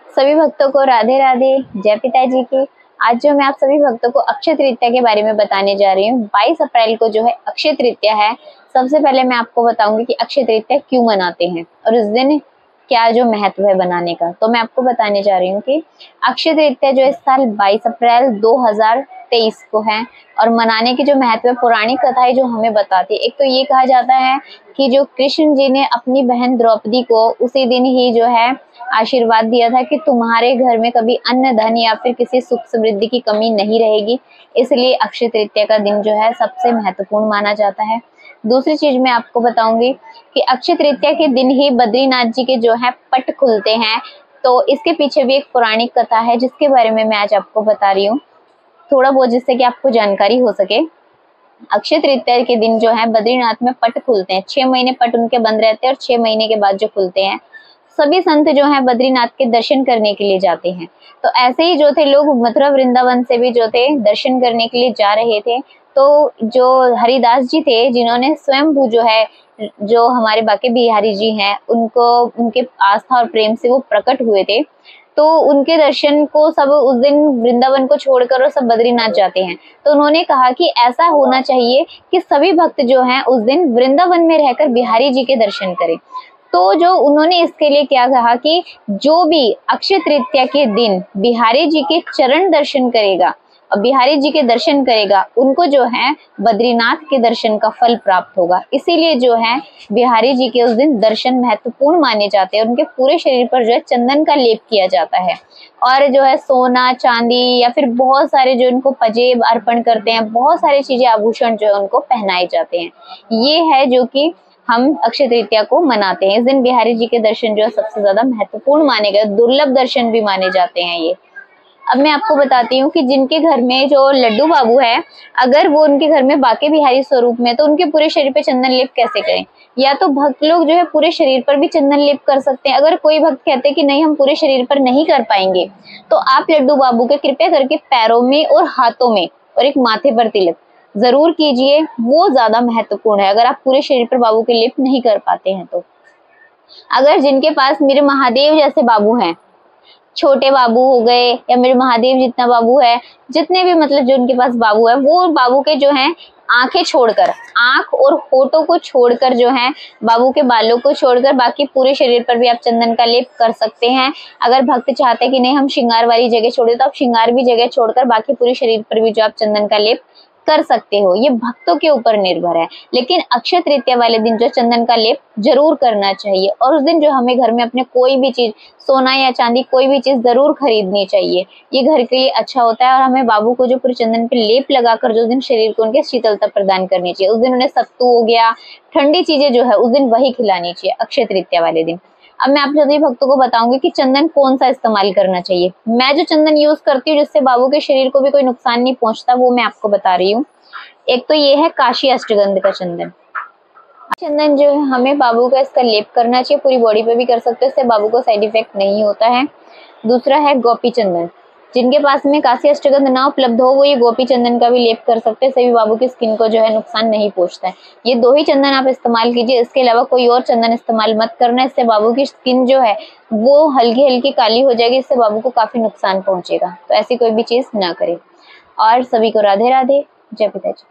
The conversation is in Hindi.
सभी भक्तों को राधे राधे, जय पिताजी की। आज जो मैं आप सभी भक्तों को अक्षय तृतीया के बारे में बताने जा रही हूँ। 22 अप्रैल को जो है अक्षय तृतीया है। सबसे पहले मैं आपको बताऊंगी कि अक्षय तृतीया क्यों मनाते हैं और इस दिन क्या जो महत्व है बनाने का। तो मैं आपको बताने जा रही हूँ कि अक्षय तृतीया जो इस साल 22 अप्रैल 2023 को है और मनाने की जो महत्व है, पौराणिक कथाएं जो हमें बताती है। एक तो ये कहा जाता है कि जो कृष्ण जी ने अपनी बहन द्रौपदी को उसी दिन ही जो है आशीर्वाद दिया था कि तुम्हारे घर में कभी अन्न धन या फिर किसी सुख समृद्धि की कमी नहीं रहेगी, इसलिए अक्षय तृतीया का दिन जो है सबसे महत्वपूर्ण माना जाता है। दूसरी चीज मैं आपको बताऊंगी कि अक्षय तृतीया के दिन ही बद्रीनाथ जी के जो है पट खुलते हैं। तो इसके पीछे भी एक पौराणिक कथा है जिसके बारे में मैं आज आपको बता रही हूँ थोड़ा बहुत, जिससे कि आपको जानकारी हो सके। अक्षय तृतीया के दिन जो है बद्रीनाथ में पट खुलते हैं। 6 महीने पट उनके बंद रहते हैं और 6 महीने के बाद जो खुलते हैं, सभी संत जो है बद्रीनाथ के दर्शन करने के लिए जाते हैं। तो ऐसे ही जो थे लोग मथुरा वृंदावन से भी जो थे दर्शन करने के लिए जा रहे थे। तो जो हरिदास जी थे, जिन्होंने स्वयंभू जो है, जो हमारे बाके बिहारी जी हैं, उनको उनके आस्था और प्रेम से वो प्रकट हुए थे। तो उनके दर्शन को सब उस दिन वृंदावन को छोड़कर और सब बद्रीनाथ जाते हैं। तो उन्होंने कहा कि ऐसा होना चाहिए कि सभी भक्त जो हैं उस दिन वृंदावन में रहकर बिहारी जी के दर्शन करें। तो जो उन्होंने इसके लिए क्या कहा कि जो भी अक्षय तृतीया के दिन बिहारी जी के चरण दर्शन करेगा और बिहारी जी के दर्शन करेगा, उनको जो है बद्रीनाथ के दर्शन का फल प्राप्त होगा। इसीलिए जो है बिहारी जी के उस दिन दर्शन महत्वपूर्ण माने जाते हैं। उनके पूरे शरीर पर जो है चंदन का लेप किया जाता है और जो है सोना चांदी या फिर बहुत सारे जो उनको पजेब अर्पण करते हैं, बहुत सारी चीजें आभूषण जो है उनको पहनाए जाते हैं। ये है जो कि हम अक्षय तृतीया को मनाते हैं। इस दिन बिहारी जी के दर्शन जो है सबसे ज्यादा महत्वपूर्ण माने गए, दुर्लभ दर्शन भी माने जाते हैं ये। अब मैं आपको बताती हूँ कि जिनके घर में जो लड्डू बाबू है, अगर वो उनके घर में बाके बिहारी स्वरूप में, तो उनके पूरे शरीर पे चंदन लेप कैसे करें? या तो भक्त लोग जो है पूरे शरीर पर भी चंदन लेप कर सकते हैं। अगर कोई भक्त कहते हैं कि नहीं हम पूरे शरीर पर नहीं कर पाएंगे, तो आप लड्डू बाबू के कृपया करके पैरों में और हाथों में और एक माथे पर तिलक जरूर कीजिए, वो ज्यादा महत्वपूर्ण है अगर आप पूरे शरीर पर बाबू के लेप नहीं कर पाते हैं तो। अगर जिनके पास मेरे महादेव जैसे बाबू हैं, छोटे बाबू हो गए या मेरे महादेव जितना बाबू है, जितने भी मतलब जो उनके पास बाबू है, वो बाबू के जो है आंखें छोड़कर, आंख और होठों को छोड़कर जो है, बाबू के बालों को छोड़कर बाकी पूरे शरीर पर भी आप चंदन का लेप कर सकते हैं। अगर भक्त चाहते हैं कि नहीं हम श्रृंगार वाली जगह छोड़े, तो आप श्रृंगार भी जगह छोड़कर बाकी पूरे शरीर पर भी जो आप चंदन का लेप कर सकते हो। ये भक्तों के ऊपर निर्भर है, लेकिन अक्षय तृतीया वाले दिन जो चंदन का लेप जरूर करना चाहिए। और उस दिन जो हमें घर में अपने कोई भी चीज, सोना या चांदी, कोई भी चीज जरूर खरीदनी चाहिए। ये घर के लिए अच्छा होता है और हमें बाबू को जो पूरे चंदन पे लेप लगाकर जो दिन शरीर को उनके शीतलता प्रदान करनी चाहिए। उस दिन उन्हें सत्तू हो गया, ठंडी चीजें जो है उस दिन वही खिलानी चाहिए अक्षय तृतीया वाले दिन। अब मैं आप सभी भक्तों को बताऊंगी कि चंदन कौन सा इस्तेमाल करना चाहिए। मैं जो चंदन यूज करती हूँ जिससे बाबू के शरीर को भी कोई नुकसान नहीं पहुंचता, वो मैं आपको बता रही हूँ। एक तो ये है काशी अष्टगंध का चंदन। चंदन जो है हमें बाबू का इसका लेप करना चाहिए, पूरी बॉडी पे भी कर सकते हैं, इससे बाबू को साइड इफेक्ट नहीं होता है। दूसरा है गोपी चंदन। जिनके पास में काशी अष्टगंध ना उपलब्ध हो, वो ये गोपी चंदन का भी लेप कर सकते हैं, सभी बाबू की स्किन को जो है नुकसान नहीं पहुंचता है। ये 2 ही चंदन आप इस्तेमाल कीजिए, इसके अलावा कोई और चंदन इस्तेमाल मत करना, इससे बाबू की स्किन जो है वो हल्की हल्की काली हो जाएगी, इससे बाबू को काफी नुकसान पहुंचेगा। तो ऐसी कोई भी चीज ना करें। और सभी को राधे राधे, जय पिताजी।